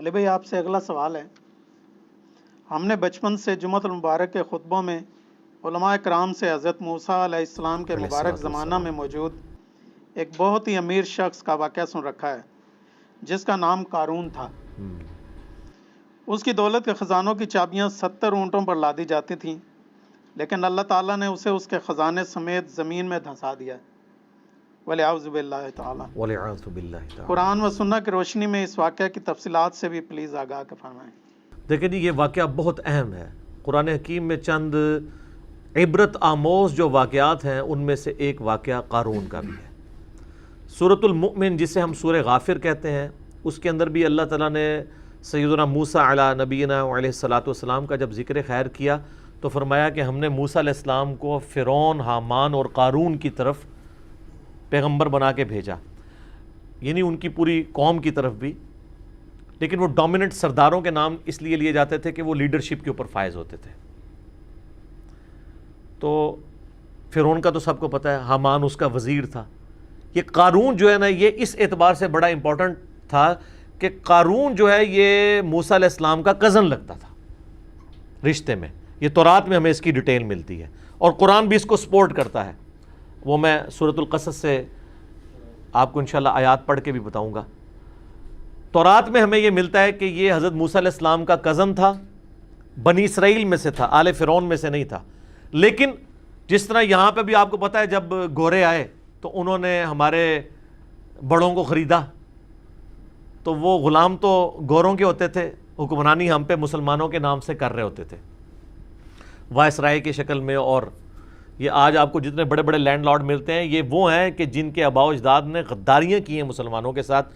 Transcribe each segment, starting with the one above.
علی بھائی آپ سے اگلا سوال ہے، ہم نے بچپن سے جمعۃ المبارک کے خطبوں میں علماء کرام سے حضرت موسیٰ علیہ السلام کے علیہ مبارک الصلوۃ زمانہ میں والسلام۔ موجود ایک بہت ہی امیر شخص کا واقعہ سن رکھا ہے جس کا نام قارون تھا۔ اس کی دولت کے خزانوں کی چابیاں 70 اونٹوں پر لادی جاتی تھیں، لیکن اللہ تعالیٰ نے اسے اس کے خزانے سمیت زمین میں دھنسا دیا، وَلِعَوْذُ بِاللَّهِ تعالیٰ۔ وَلِعَاذُ بِاللَّهِ تعالیٰ۔ قرآن و سنت کی روشنی میں اس واقعہ کی تفصیلات سے بھی پلیز آگاہ فرمائیں۔ دیکھیں جی، یہ واقعہ بہت اہم ہے۔ قرآن حکیم میں چند عبرت آموز جو واقعات ہیں ان میں سے ایک واقعہ قارون کا بھی ہے۔ سورۃ المؤمن جسے ہم سورہ غافر کہتے ہیں، اس کے اندر بھی اللہ تعالیٰ نے سیدنا موسیٰ علیہ نبینا علیہ الصلوۃ والسلام کا جب ذکر خیر کیا تو فرمایا کہ ہم نے موسیٰ علیہ السلام کو فرعون، حامان اور قارون کی طرف پیغمبر بنا کے بھیجا، یعنی ان کی پوری قوم کی طرف بھی، لیکن وہ ڈومیننٹ سرداروں کے نام اس لیے لیے جاتے تھے کہ وہ لیڈرشپ کے اوپر فائز ہوتے تھے۔ تو فرعون کا تو سب کو پتہ ہے، حامان اس کا وزیر تھا۔ یہ قارون جو ہے نا، یہ اس اعتبار سے بڑا امپورٹنٹ تھا کہ قارون جو ہے یہ موسیٰ علیہ السلام کا کزن لگتا تھا رشتے میں۔ یہ تورات میں ہمیں اس کی ڈیٹیل ملتی ہے اور قرآن بھی اس کو سپورٹ کرتا ہے، وہ میں سورۃ القصص سے آپ کو انشاءاللہ آیات پڑھ کے بھی بتاؤں گا۔ تورات میں ہمیں یہ ملتا ہے کہ یہ حضرت موسیٰ علیہ السلام کا کزن تھا، بنی اسرائیل میں سے تھا، آل فرعون میں سے نہیں تھا۔ لیکن جس طرح یہاں پہ بھی آپ کو پتہ ہے جب گورے آئے تو انہوں نے ہمارے بڑوں کو خریدا، تو وہ غلام تو گوروں کے ہوتے تھے، حکمرانی ہم پہ مسلمانوں کے نام سے کر رہے ہوتے تھے وائسرائے کی شکل میں۔ اور یہ آج آپ کو جتنے بڑے بڑے لینڈ لارڈ ملتے ہیں یہ وہ ہیں کہ جن کے آباء و اجداد نے غداریاں کی ہیں مسلمانوں کے ساتھ،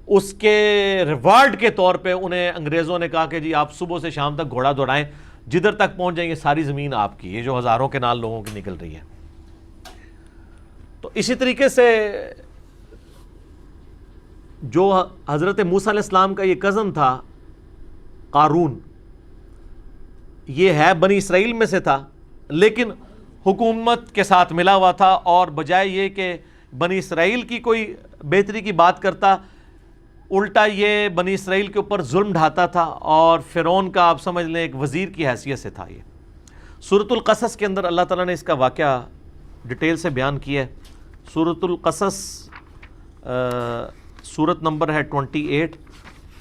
اس کے ریوارڈ کے طور پہ انہیں انگریزوں نے کہا کہ جی آپ صبح سے شام تک گھوڑا دوڑائیں، جدھر تک پہنچ جائیں گے ساری زمین آپ کی، یہ جو ہزاروں کے نال لوگوں کی نکل رہی ہے۔ تو اسی طریقے سے جو حضرت موسیٰ علیہ السلام کا یہ کزن تھا قارون، یہ ہے بنی اسرائیل میں سے تھا، لیکن حکومت کے ساتھ ملا ہوا تھا، اور بجائے یہ کہ بنی اسرائیل کی کوئی بہتری کی بات کرتا، الٹا یہ بنی اسرائیل کے اوپر ظلم ڈھاتا تھا، اور فرعون کا آپ سمجھ لیں ایک وزیر کی حیثیت سے تھا یہ۔ سورۃ القصص کے اندر اللہ تعالیٰ نے اس کا واقعہ ڈیٹیل سے بیان کیا ہے۔ سورۃ القصص سورت نمبر ہے 28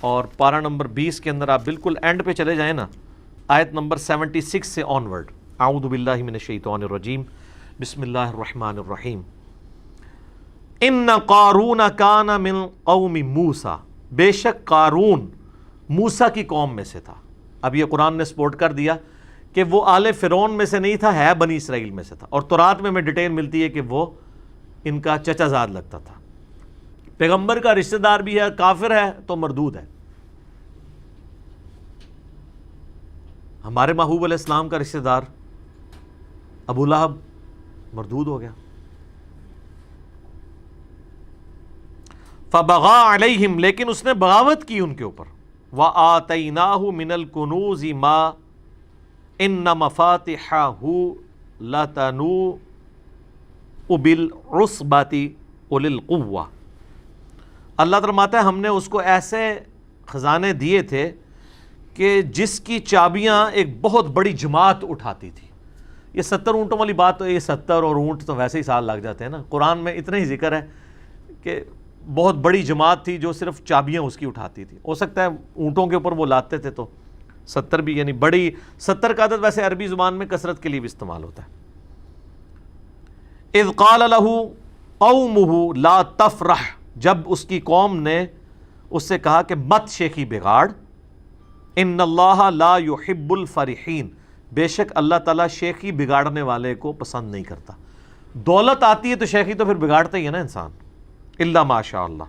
اور پارہ نمبر 20 کے اندر آپ بالکل اینڈ پہ چلے جائیں نا، آیت نمبر 76 سے آنورڈ۔ اعوذ باللہ من الشیطان الرجیم، بسم اللہ الرحمن الرحیم۔ ان قارون کان من قوم موسیٰ، بے شک قارون موسیٰ کی قوم میں سے تھا۔ اب یہ قرآن نے سپورٹ کر دیا کہ وہ آل فرعون میں سے نہیں تھا، ہے بنی اسرائیل میں سے تھا، اور تورات میں ڈیٹیل ملتی ہے کہ وہ ان کا چچا زاد لگتا تھا، پیغمبر کا رشتہ دار بھی ہے، کافر ہے تو مردود ہے۔ ہمارے محبوب علیہ السلام کا رشتہ دار ابو لہب مردود ہو گیا۔ فبغى علیہم، لیکن اس نے بغاوت کی ان کے اوپر۔ وآتیناہ من الکنوز ما ان مفاتحہ لتنوء بالعصبۃ اولي القوہ۔ اللہ فرماتا ہے ہم نے اس کو ایسے خزانے دیے تھے کہ جس کی چابیاں ایک بہت بڑی جماعت اٹھاتی تھی۔ یہ 70 اونٹوں والی بات، تو یہ 70 اور اونٹ تو ویسے ہی سال لگ جاتے ہیں نا، قرآن میں اتنا ہی ذکر ہے کہ بہت بڑی جماعت تھی جو صرف چابیاں اس کی اٹھاتی تھی۔ ہو سکتا ہے اونٹوں کے اوپر وہ لاتے تھے تو 70 بھی، یعنی بڑی 70 کا عدد ویسے عربی زبان میں کثرت کے لیے بھی استعمال ہوتا ہے۔ اذ قال له قومه لا تفرح، جب اس کی قوم نے اس سے کہا کہ مت شیخی بگاڑ، ان اللہ لا يحب الفرحین، بے شک اللہ تعالیٰ شیخی بگاڑنے والے کو پسند نہیں کرتا۔ دولت آتی ہے تو شیخی تو پھر بگاڑتا ہی ہے نا انسان، الا ما شاء اللہ۔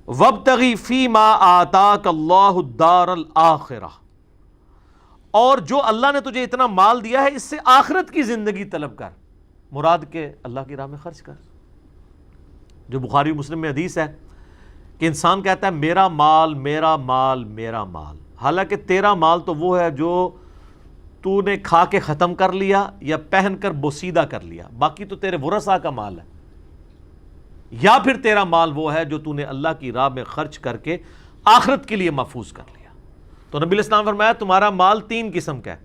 وابتغی فیما آتاک اللہ الدار الآخرہ، اور جو اللہ نے تجھے اتنا مال دیا ہے اس سے آخرت کی زندگی طلب کر، مراد کے اللہ کی راہ میں خرچ کر۔ جو بخاری مسلم میں حدیث ہے کہ انسان کہتا ہے میرا مال میرا مال میرا مال، حالانکہ تیرا مال تو وہ ہے جو تو نے کھا کے ختم کر لیا یا پہن کر بوسیدہ کر لیا، باقی تو تیرے ورثاء کا مال ہے۔ یا پھر تیرا مال وہ ہے جو تو نے اللہ کی راہ میں خرچ کر کے آخرت کے لیے محفوظ کر لیا۔ تو نبی علیہ السلام فرمایا تمہارا مال 3 قسم کا ہے،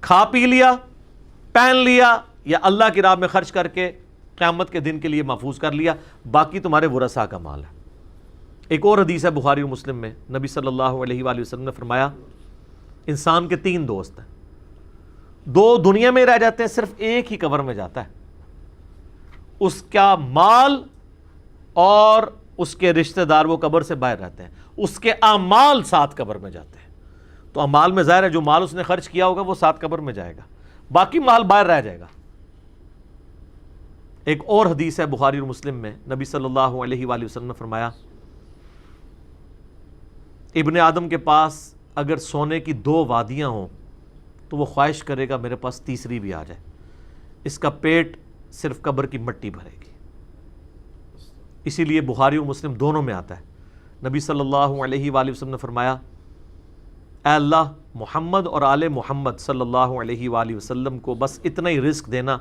کھا پی لیا، پہن لیا، یا اللہ کی راہ میں خرچ کر کے قیامت کے دن کے لیے محفوظ کر لیا، باقی تمہارے ورثاء کا مال ہے۔ ایک اور حدیث ہے بخاری و مسلم میں، نبی صلی اللہ علیہ وآلہ وسلم نے فرمایا انسان کے 3 دوست ہیں، 2 دنیا میں رہ جاتے ہیں، صرف ایک ہی قبر میں جاتا ہے، اس کا مال اور اس کے رشتہ دار وہ قبر سے باہر رہتے ہیں، اس کے اعمال 7 قبر میں جاتے ہیں۔ تو اعمال میں ظاہر ہے جو مال اس نے خرچ کیا ہوگا وہ 7 قبر میں جائے گا، باقی مال باہر رہ جائے گا۔ ایک اور حدیث ہے بخاری اور مسلم میں، نبی صلی اللہ علیہ وآلہ وسلم نے فرمایا ابن آدم کے پاس اگر سونے کی 2 وادیاں ہوں تو وہ خواہش کرے گا میرے پاس تیسری بھی آ جائے، اس کا پیٹ صرف قبر کی مٹی بھرے گی۔ اسی لیے بخاری و مسلم دونوں میں آتا ہے، نبی صلی اللہ علیہ وآلہ وسلم نے فرمایا اے اللہ محمد اور آل محمد صلی اللہ علیہ وآلہ وسلم کو بس اتنا ہی رزق دینا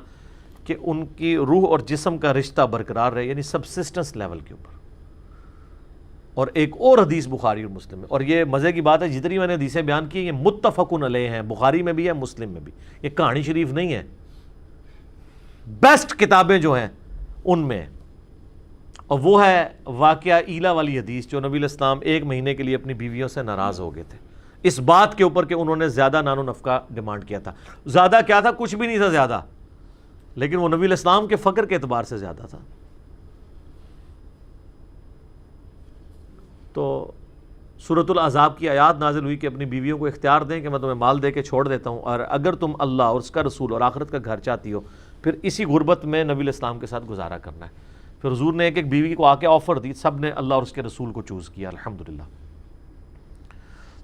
کہ ان کی روح اور جسم کا رشتہ برقرار رہے، یعنی سبسسٹنس لیول کے اوپر۔ اور ایک اور حدیث بخاری اور مسلم میں، اور یہ مزے کی بات ہے جتنی میں نے حدیثیں بیان کی یہ متفقن علیہ ہیں، بخاری میں بھی ہے مسلم میں بھی، یہ کہانی شریف نہیں ہے، بیسٹ کتابیں جو ہیں ان میں۔ اور وہ ہے واقعہ ایلا والی حدیث، جو نبی علیہ السلام 1 مہینے کے لیے اپنی بیویوں سے ناراض ہو گئے تھے اس بات کے اوپر کہ انہوں نے زیادہ نان و نفقہ ڈیمانڈ کیا تھا۔ زیادہ کیا تھا؟ کچھ بھی نہیں تھا زیادہ، لیکن وہ نبی علیہ السلام کے فقر کے اعتبار سے زیادہ تھا۔ تو سورۃ الاحزاب کی آیات نازل ہوئی کہ اپنی بیویوں کو اختیار دیں کہ میں تمہیں مال دے کے چھوڑ دیتا ہوں، اور اگر تم اللہ اور اس کا رسول اور آخرت کا گھر چاہتی ہو پھر اسی غربت میں نبی علیہ السلام کے ساتھ گزارا کرنا ہے۔ پھر حضور نے ایک ایک بیوی کو آ کے آفر دی، سب نے اللہ اور اس کے رسول کو چوز کیا، الحمدللہ۔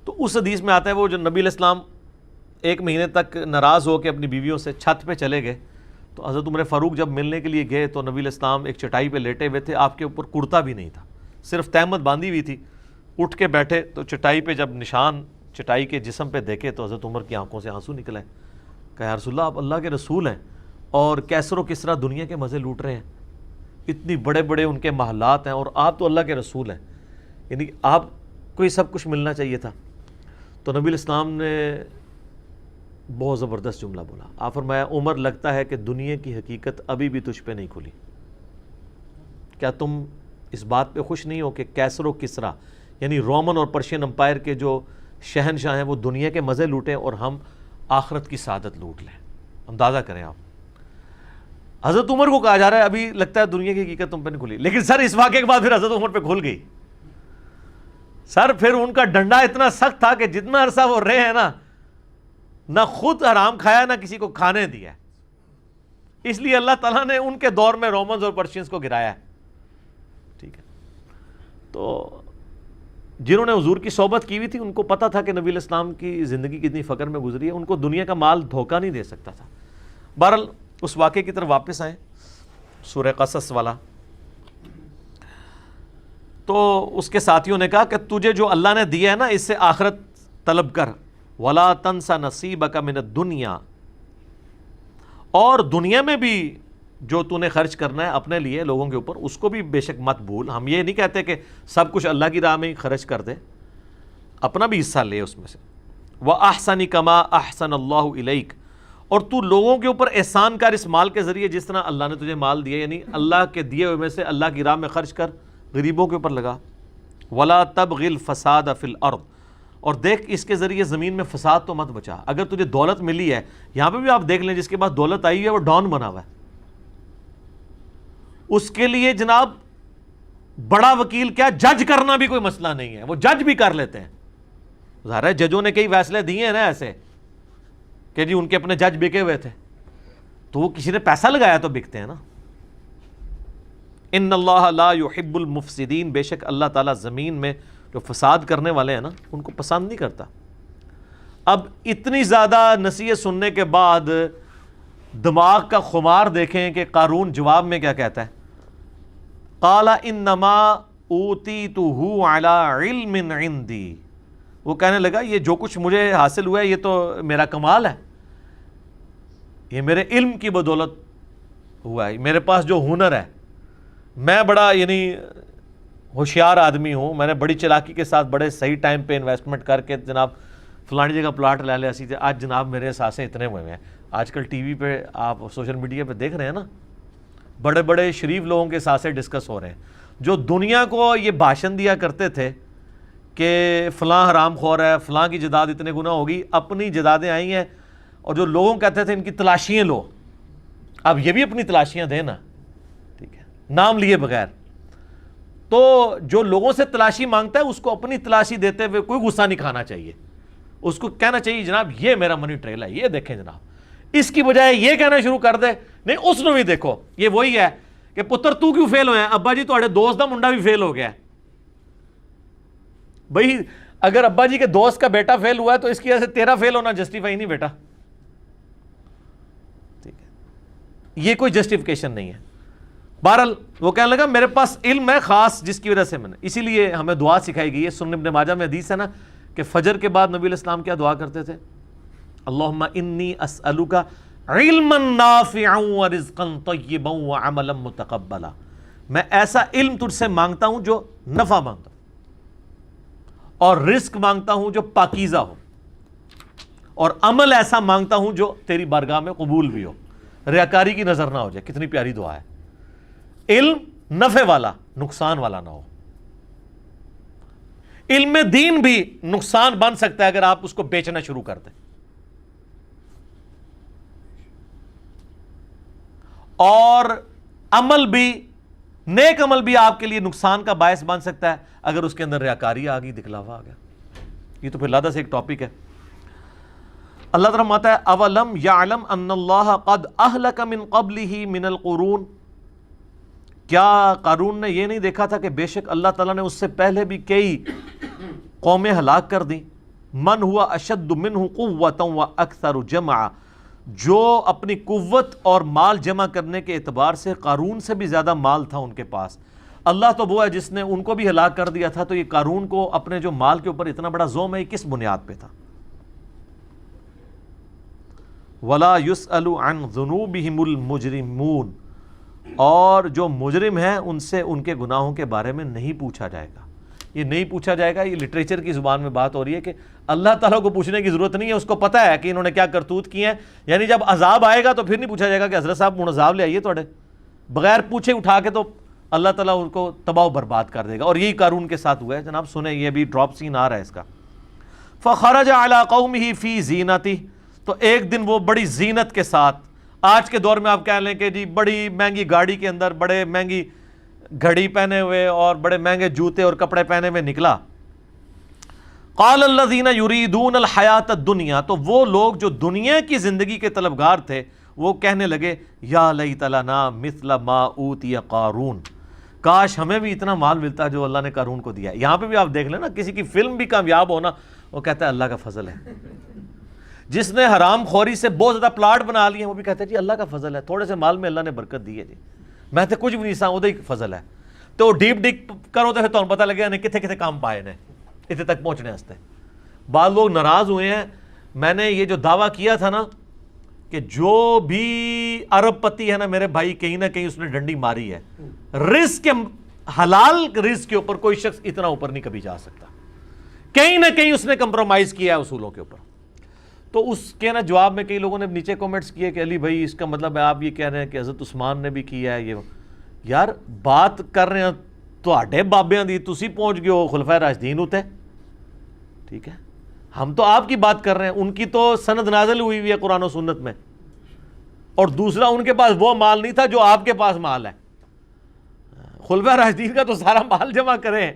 تو اس حدیث میں آتا ہے وہ جو نبی علیہ السلام 1 مہینے تک ناراض ہو کے اپنی بیویوں سے چھت پہ چلے گئے، تو حضرت عمر فاروق جب ملنے کے لیے گئے تو نبی علیہ السلام ایک چٹائی پہ لیٹے ہوئے تھے، آپ کے اوپر کرتا بھی نہیں تھا، صرف تہمت باندھی ہوئی تھی۔ اٹھ کے بیٹھے تو چٹائی پہ جب نشان چٹائی کے جسم پہ دیکھے تو حضرت عمر کی آنکھوں سے آنسو نکلے، کہا یا رسول اللہ آپ اللہ کے رسول ہیں اور کیسر و کسرا دنیا کے مزے لوٹ رہے ہیں، اتنی بڑے بڑے ان کے محلات ہیں، اور آپ تو اللہ کے رسول ہیں، یعنی آپ کو یہ سب کچھ ملنا چاہیے تھا۔ تو نبی علیہ السلام نے بہت زبردست جملہ بولا، آپ فرمایا عمر لگتا ہے کہ دنیا کی حقیقت ابھی بھی تجھ پہ نہیں کھلی، کیا تم اس بات پہ خوش نہیں ہو کہ کیسر و کسرا یعنی رومن اور پرشین امپائر کے جو شہنشاہ ہیں وہ دنیا کے مزے لوٹیں اور ہم آخرت کی سعادت لوٹ لیں۔ اندازہ کریں آپ، حضرت عمر کو کہا جا رہا ہے ابھی لگتا ہے دنیا کی حقیقت تم پہ نہیں کھلی، لیکن سر اس واقعے کے بعد پھر حضرت عمر پہ کھل گئی سر، پھر ان کا ڈنڈا اتنا سخت تھا کہ جتنا عرصہ وہ رہے ہیں نا، نہ خود حرام کھایا نہ کسی کو کھانے دیا، اس لیے اللہ تعالیٰ نے ان کے دور میں رومنز اور پرشینز کو گرایا ہے۔ ٹھیک ہے، تو جنہوں نے حضور کی صحبت کی ہوئی تھی ان کو پتہ تھا کہ نبی علیہ السلام کی زندگی کتنی فقر میں گزری ہے، ان کو دنیا کا مال دھوکہ نہیں دے سکتا تھا۔ بہرحال اس واقعے کی طرف واپس آئیں، سورہ قصص والا۔ تو اس کے ساتھیوں نے کہا کہ تجھے جو اللہ نے دیا ہے نا اس سے آخرت طلب کر، وَلَا تَنْسَ نَصِيبَكَ مِنَ الدُّنْيَا، اور دنیا میں بھی جو تو نے خرچ کرنا ہے اپنے لیے لوگوں کے اوپر اس کو بھی بے شک مت بھول۔ ہم یہ نہیں کہتے کہ سب کچھ اللہ کی راہ میں ہی خرچ کر دے، اپنا بھی حصہ لے اس میں سے۔ وَأَحْسَنِ كَمَا أَحْسَنَ اللَّهُ إِلَيْكَ، اور تو لوگوں کے اوپر احسان کر اس مال کے ذریعے جس طرح اللہ نے تجھے مال دیا، یعنی اللہ کے دیے ہوئے میں سے اللہ کی راہ میں خرچ کر، غریبوں کے اوپر لگا۔ وَلَا تَبْغِ الْفَسَادَ فِي الْأَرْضِ، اور دیکھ اس کے ذریعے زمین میں فساد تو مت بچا۔ اگر تجھے دولت ملی ہے، یہاں پہ بھی آپ دیکھ لیں جس کے پاس دولت آئی ہے وہ ڈان بنا ہوا ہے، اس کے لیے جناب بڑا وکیل کیا جج کرنا بھی کوئی مسئلہ نہیں ہے، وہ جج بھی کر لیتے ہیں۔ ظاہر ہے ججوں نے کئی فیصلے دیے ہیں نا ایسے کہ جی ان کے اپنے جج بکے ہوئے تھے، تو وہ کسی نے پیسہ لگایا تو بکتے ہیں نا۔ ان اللہ لا يحب المفسدین، بے شک اللہ تعالیٰ زمین میں جو فساد کرنے والے ہیں نا ان کو پسند نہیں کرتا۔ اب اتنی زیادہ نصیحت سننے کے بعد دماغ کا خمار دیکھیں کہ قارون جواب میں کیا کہتا ہے، قال انما اوتیتہ علی علم عندی، وہ کہنے لگا یہ جو کچھ مجھے حاصل ہوا ہے یہ تو میرا کمال ہے، یہ میرے علم کی بدولت ہوا ہے، میرے پاس جو ہنر ہے، میں بڑا یعنی ہوشیار آدمی ہوں, میں نے بڑی چلاکی کے ساتھ بڑے صحیح ٹائم پہ انویسٹمنٹ کر کے جناب فلانی جگہ پلاٹ لے اسی تھے, آج جناب میرے احساسیں اتنے ہوئے ہیں. آج کل ٹی وی پہ آپ سوشل میڈیا پہ دیکھ رہے ہیں نا, بڑے بڑے شریف لوگوں کے احساسیں ڈسکس ہو رہے ہیں, جو دنیا کو یہ بھاشن دیا کرتے تھے کہ فلاں حرام خور ہے, فلاں کی جداد اتنے گناہ ہوگی, اپنی جدادیں آئی ہیں, اور جو لوگوں کہتے تھے ان کی تلاشیاں لو, اب یہ بھی اپنی تلاشیاں دیں نا, ٹھیک ہے, نام لیے بغیر. تو جو لوگوں سے تلاشی مانگتا ہے اس کو اپنی تلاشی دیتے ہوئے کوئی غصہ نہیں کھانا چاہیے, اس کو کہنا چاہیے جناب یہ میرا منی ٹریل ہے, یہ دیکھیں جناب, اس کی بجائے یہ کہنا شروع کر دے نہیں اس نے بھی دیکھو, یہ وہی ہے کہ پتر تو کیوں فیل ہویا, ابا جی تھوڑے دوست دا منڈا بھی فیل ہو گیا ہے. بھئی اگر ابا جی کے دوست کا بیٹا فیل ہوا ہے تو اس کی وجہ سے تیرا فیل ہونا جسٹیفائی نہیں بیٹا, ٹھیک ہے, یہ کوئی جسٹیفیکیشن نہیں ہے. بہرحال وہ کہنے لگا میرے پاس علم ہے خاص جس کی وجہ سے میں نے, اسی لیے ہمیں دعا سکھائی گئی ہے. سنن ابن ماجہ میں حدیث ہے نا کہ فجر کے بعد نبی علیہ السلام کیا دعا کرتے تھے, اللہم انی اسألک علما نافعا ورزقا طیبا وعملا متقبلا, میں ایسا علم تجھ سے مانگتا ہوں جو نفع مانگتا ہوں, اور رزق مانگتا ہوں جو پاکیزہ ہو, اور عمل ایسا مانگتا ہوں جو تیری بارگاہ میں قبول بھی ہو, ریاکاری کی نظر نہ ہو جائے. کتنی پیاری دعا ہے. علم نفع والا, نقصان والا نہ ہو. علم دین بھی نقصان بن سکتا ہے اگر آپ اس کو بیچنا شروع کر دیں, اور عمل بھی, نیک عمل بھی آپ کے لیے نقصان کا باعث بن سکتا ہے اگر اس کے اندر ریاکاری آ گئی, دکھلاوا آ گیا. یہ تو پھر علیحدہ سے ایک ٹاپک ہے. اللہ تعالیٰ فرماتا ہے اولم یعلم ان اللہ قد اہلک من قبلہ من القرون, کیا قارون نے یہ نہیں دیکھا تھا کہ بے شک اللہ تعالیٰ نے اس سے پہلے بھی کئی قومیں ہلاک کر دیں. من ہوا اشد منہ قوۃ واکثر جمعا, جو اپنی قوت اور مال جمع کرنے کے اعتبار سے قارون سے بھی زیادہ مال تھا ان کے پاس. اللہ تو وہ ہے جس نے ان کو بھی ہلاک کر دیا تھا, تو یہ قارون کو اپنے جو مال کے اوپر اتنا بڑا زوم ہے یہ کس بنیاد پہ تھا. ولا یسأل عن ذنوبہم المجرمون, اور جو مجرم ہیں ان سے ان کے گناہوں کے بارے میں نہیں پوچھا جائے گا. یہ نہیں پوچھا جائے گا, یہ لٹریچر کی زبان میں بات ہو رہی ہے کہ اللہ تعالیٰ کو پوچھنے کی ضرورت نہیں ہے, اس کو پتہ ہے کہ انہوں نے کیا کرتوت کی ہیں. یعنی جب عذاب آئے گا تو پھر نہیں پوچھا جائے گا کہ حضرت صاحب عذاب لے آئیے توڑے, بغیر پوچھے اٹھا کے تو اللہ تعالیٰ ان کو تباہ و برباد کر دے گا. اور یہی قارون کے ساتھ ہوا ہے جناب. سنیں, یہ بھی ڈراپ سین آ رہا ہے اس کا. فخرج علی قومہ فی زینتہ, تو ایک دن وہ بڑی زینت کے ساتھ, آج کے دور میں آپ کہہ لیں کہ جی بڑی مہنگی گاڑی کے اندر بڑے مہنگی گھڑی پہنے ہوئے اور بڑے مہنگے جوتے اور کپڑے پہنے ہوئے نکلا. قال الذین یریدون الحیاۃ الدنیا, تو وہ لوگ جو دنیا کی زندگی کے طلبگار تھے وہ کہنے لگے یا لیت لنا مثل ما اوتی قارون, کاش ہمیں بھی اتنا مال ملتا جو اللہ نے قارون کو دیا. یہاں پہ بھی آپ دیکھ لیں نا, کسی کی فلم بھی کامیاب ہونا وہ کہتا ہے اللہ کا فضل ہے. جس نے حرام خوری سے بہت زیادہ پلاٹ بنا لیے وہ بھی کہتے ہیں جی اللہ کا فضل ہے, تھوڑے سے مال میں اللہ نے برکت دی ہے جی, میں تو کچھ بھی نہیں سا وہ فضل ہے. تو ڈیپ ڈک کرو تو پھر تمہیں پتہ لگے کتنے کتنے کام پائے نے اتنے تک پہنچنے واسطے. بعض لوگ ناراض ہوئے ہیں, میں نے یہ جو دعویٰ کیا تھا نا کہ جو بھی ارب پتی ہے نا میرے بھائی, کہیں نہ کہیں اس نے ڈنڈی ماری ہے. رزق کے حلال رزق کے اوپر کوئی شخص اتنا اوپر نہیں کبھی جا سکتا, کہیں نہ کہیں اس نے کمپرومائز کیا ہے اصولوں کے اوپر. تو اس کے نا جواب میں کئی لوگوں نے نیچے کومنٹس کیے کہ علی بھائی اس کا مطلب ہے آپ یہ کہہ رہے ہیں کہ حضرت عثمان نے بھی کیا ہے. یہ یار بات کر رہے ہیں تواڈے بابیاں دی, تسی پہنچ گئے ہو خلفائے راشدین ہوتے, ٹھیک ہے, ہم تو آپ کی بات کر رہے ہیں. ان کی تو سند نازل ہوئی ہے قرآن و سنت میں, اور دوسرا ان کے پاس وہ مال نہیں تھا جو آپ کے پاس مال ہے. خلفائے راشدین کا تو سارا مال جمع کریں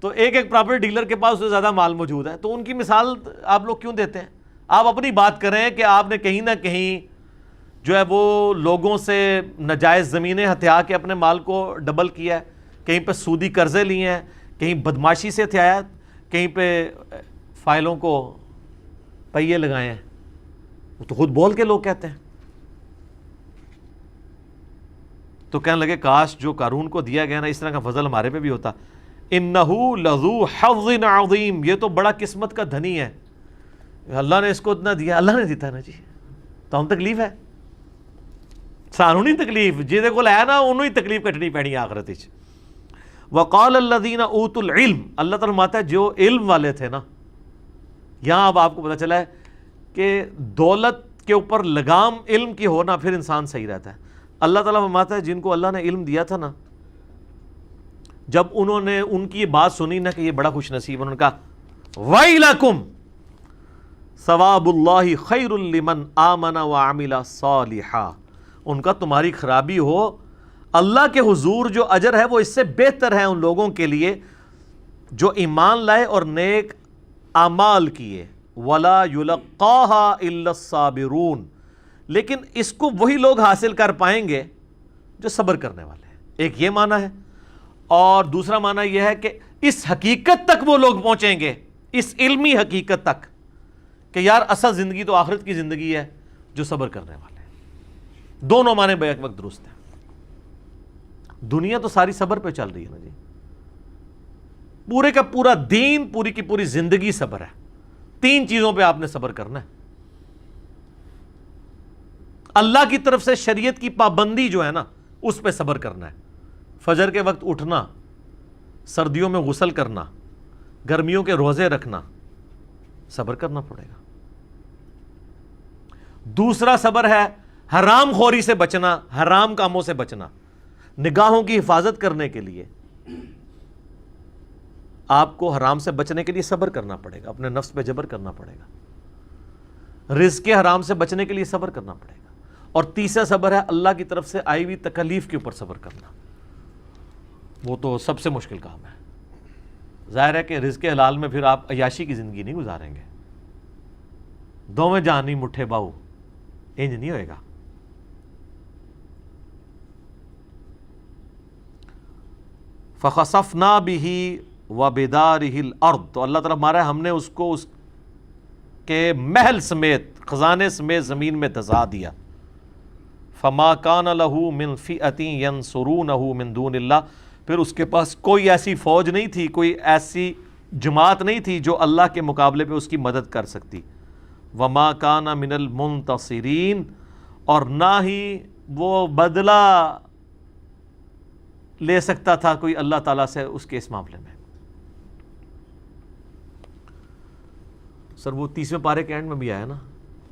تو ایک ایک پراپرٹی ڈیلر کے پاس اس سے زیادہ مال موجود ہے. تو ان کی مثال آپ لوگ کیوں دیتے ہیں؟ آپ اپنی بات کریں کہ آپ نے کہیں نہ کہیں جو ہے وہ لوگوں سے ناجائز زمینیں ہتھیا کے اپنے مال کو ڈبل کیا ہے, کہیں پہ سودی قرضے لیے ہیں, کہیں بدماشی سے ہتھیایا, کہیں پہ فائلوں کو پہیے لگائے ہیں. وہ تو خود بول کے لوگ کہتے ہیں. تو کہنے لگے کاش جو قارون کو دیا گیا نا اس طرح کا فضل ہمارے پہ بھی ہوتا. انہو لذو حظ عظیم, یہ تو بڑا قسمت کا دھنی ہے, اللہ نے اس کو اتنا دیا, اللہ نے دیتا نا جی, تو ہم تکلیف ہے سانو نہیں تکلیف, جہدے کول ہے نا انہوں ہی تکلیف کٹنی پینی آخرت وچ. وقال الذین اوتوا العلم، اللہ تعالیٰ فرماتا ہے جو علم والے تھے نا، یہاں اب آپ کو پتہ چلا ہے کہ دولت کے اوپر لگام علم کی ہونا پھر انسان صحیح رہتا ہے۔ اللہ تعالیٰ فرماتا ہے جن کو اللہ نے علم دیا تھا نا، جب انہوں نے ان کی بات سنی نا کہ یہ بڑا خوش نصیب، انہوں نے کہا وَيْلَكُمْ ثواب اللہ خیر لمن آمن وعمل صالحا، ان کا تمہاری خرابی ہو، اللہ کے حضور جو اجر ہے وہ اس سے بہتر ہے ان لوگوں کے لیے جو ایمان لائے اور نیک اعمال کیے، ولا یلقاها الا الصابرون، لیکن اس کو وہی لوگ حاصل کر پائیں گے جو صبر کرنے والے ہیں۔ ایک یہ معنی ہے، اور دوسرا معنی یہ ہے کہ اس حقیقت تک وہ لوگ پہنچیں گے، اس علمی حقیقت تک کہ یار اصل زندگی تو آخرت کی زندگی ہے، جو صبر کرنے والے ہیں۔ دونوں معنی بیک وقت درست ہیں۔ دنیا تو ساری صبر پہ چل رہی ہے نا جی، پورے کا پورا دین، پوری کی پوری زندگی صبر ہے۔ تین چیزوں پہ آپ نے صبر کرنا ہے، اللہ کی طرف سے شریعت کی پابندی جو ہے نا اس پہ صبر کرنا ہے، فجر کے وقت اٹھنا، سردیوں میں غسل کرنا، گرمیوں کے روزے رکھنا، صبر کرنا پڑے گا۔ دوسرا صبر ہے حرام خوری سے بچنا، حرام کاموں سے بچنا، نگاہوں کی حفاظت کرنے کے لیے آپ کو حرام سے بچنے کے لیے صبر کرنا پڑے گا، اپنے نفس پہ جبر کرنا پڑے گا، رزق کے حرام سے بچنے کے لیے صبر کرنا پڑے گا۔ اور تیسرا صبر ہے اللہ کی طرف سے آئی ہوئی تکلیف کے اوپر صبر کرنا، وہ تو سب سے مشکل کام ہے۔ ظاہر ہے کہ رزق حلال میں پھر آپ عیاشی کی زندگی نہیں گزاریں گے، دوویں جہانی مٹھے باؤ، انج نہیں ہوئے گا۔ فَخَسَفْنَا بِهِ وَبِدَارِهِ الْأَرْضِ، تو اللہ تعالیٰ ہمارا ہم نے اس کو اس کے محل سمیت، خزانے سمیت زمین میں دھسا دیا۔ فَمَا كَانَ لَهُ مِنْ فِئَةٍ يَنْصُرُونَهُ مِنْ دُونِ اللَّهِ، پھر اس کے پاس کوئی ایسی فوج نہیں تھی، کوئی ایسی جماعت نہیں تھی جو اللہ کے مقابلے پہ اس کی مدد کر سکتی۔ وَمَا كَانَ مِنَ الْمُنْتَصِرِينَ، اور نہ ہی وہ بدلہ لے سکتا تھا کوئی اللہ تعالیٰ سے اس کے اس معاملے میں۔ سر وہ 30ویں پارے کے اینڈ میں بھی آیا نا،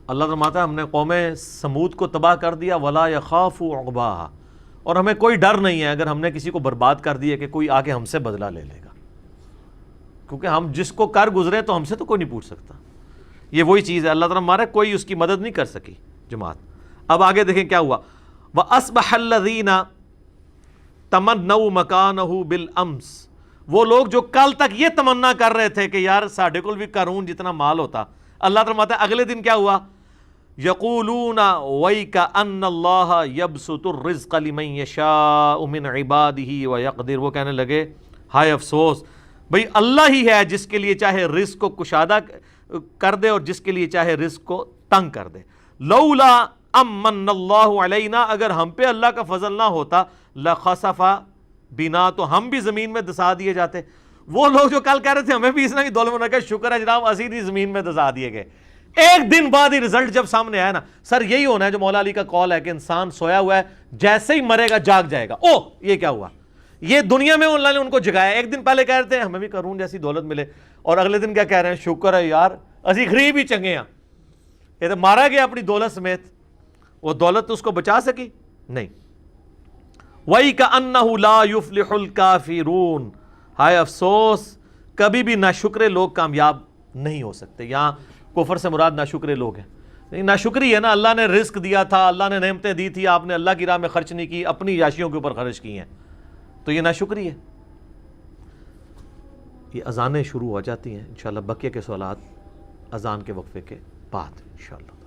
اللہ فرماتا ہے ہم نے قوم سمود کو تباہ کر دیا، ولا یخاف عقباہا، اور ہمیں کوئی ڈر نہیں ہے اگر ہم نے کسی کو برباد کر دیا کہ کوئی آ کے ہم سے بدلہ لے لے گا، کیونکہ ہم جس کو کر گزرے تو ہم سے تو کوئی نہیں پوچھ سکتا۔ یہ وہی چیز ہے، اللہ تعالیٰ ہمارا کوئی اس کی مدد نہیں کر سکی جماعت۔ اب آگے دیکھیں کیا ہوا، وَأَصْبَحَ الَّذِينَ تَمَنَّوْا مَكَانَهُ بِالْأَمْسِ، وہ لوگ جو کل تک یہ تمنا کر رہے تھے کہ یار ساڈے کول بھی قارون جتنا مال ہوتا، اللہ تعالیٰ فرماتا ہے اگلے دن کیا ہوا، یقولون وَيْكَأَنَّ اللَّهَ يَبْسُطُ الرِّزْقَ لِمَن يَشَاءُ مِنْ عِبَادِهِ وَيَقْدِرُ، وہ کہنے لگے ہائے افسوس، بھئی اللہ ہی ہے جس کے لیے چاہے رزق کو کشادہ کر دے اور جس کے لیے چاہے رزق کو تنگ کر دے۔ لولا امن اللہ علینا، اگر ہم پہ اللہ کا فضل نہ ہوتا، لخسف بنا، تو ہم بھی زمین میں دسا دیے جاتے۔ وہ لوگ جو کل کہہ رہے تھے ہمیں بھی اس طرح کی دولت نے کہا شکر ہے جناب اسی بھی زمین میں دسا دیے گئے، ایک دن بعد ہی رزلٹ جب سامنے آیا نا، سر یہی ہونا ہے جو مولا علی کا قول ہے کہ انسان سویا ہوا ہے، جیسے ہی مرے گا جاگ جائے گا۔ او یہ کیا ہوا، یہ دنیا میں اللہ نے ان کو جگایا، ایک دن پہلے کہہ رہے تھے ہمیں بھی قارون جیسی دولت ملے، اور اگلے دن کیا کہہ رہے ہیں، شکر ہے یار اسی غریب ہی چنگے ہیں۔ یہ تو مارا گیا اپنی دولت سمیت، وہ دولت اس کو بچا سکی نہیں۔ وَيْكَأَنَّهُ لَا يُفْلِحُ الْكَافِرُونَ، ہائے افسوس کبھی بھی ناشکرے لوگ کامیاب نہیں ہو سکتے۔ یہاں کفر سے مراد ناشکرے لوگ ہیں، ناشکری ہے نا، اللہ نے رزق دیا تھا، اللہ نے نعمتیں دی تھی، آپ نے اللہ کی راہ میں خرچ نہیں کی، اپنی عیاشیوں کے اوپر خرچ کی ہیں، تو یہ ناشکری ہے۔ یہ اذانیں شروع ہو جاتی ہیں انشاءاللہ، بقیہ کے سوالات اذان کے وقفے کے بعد انشاءاللہ۔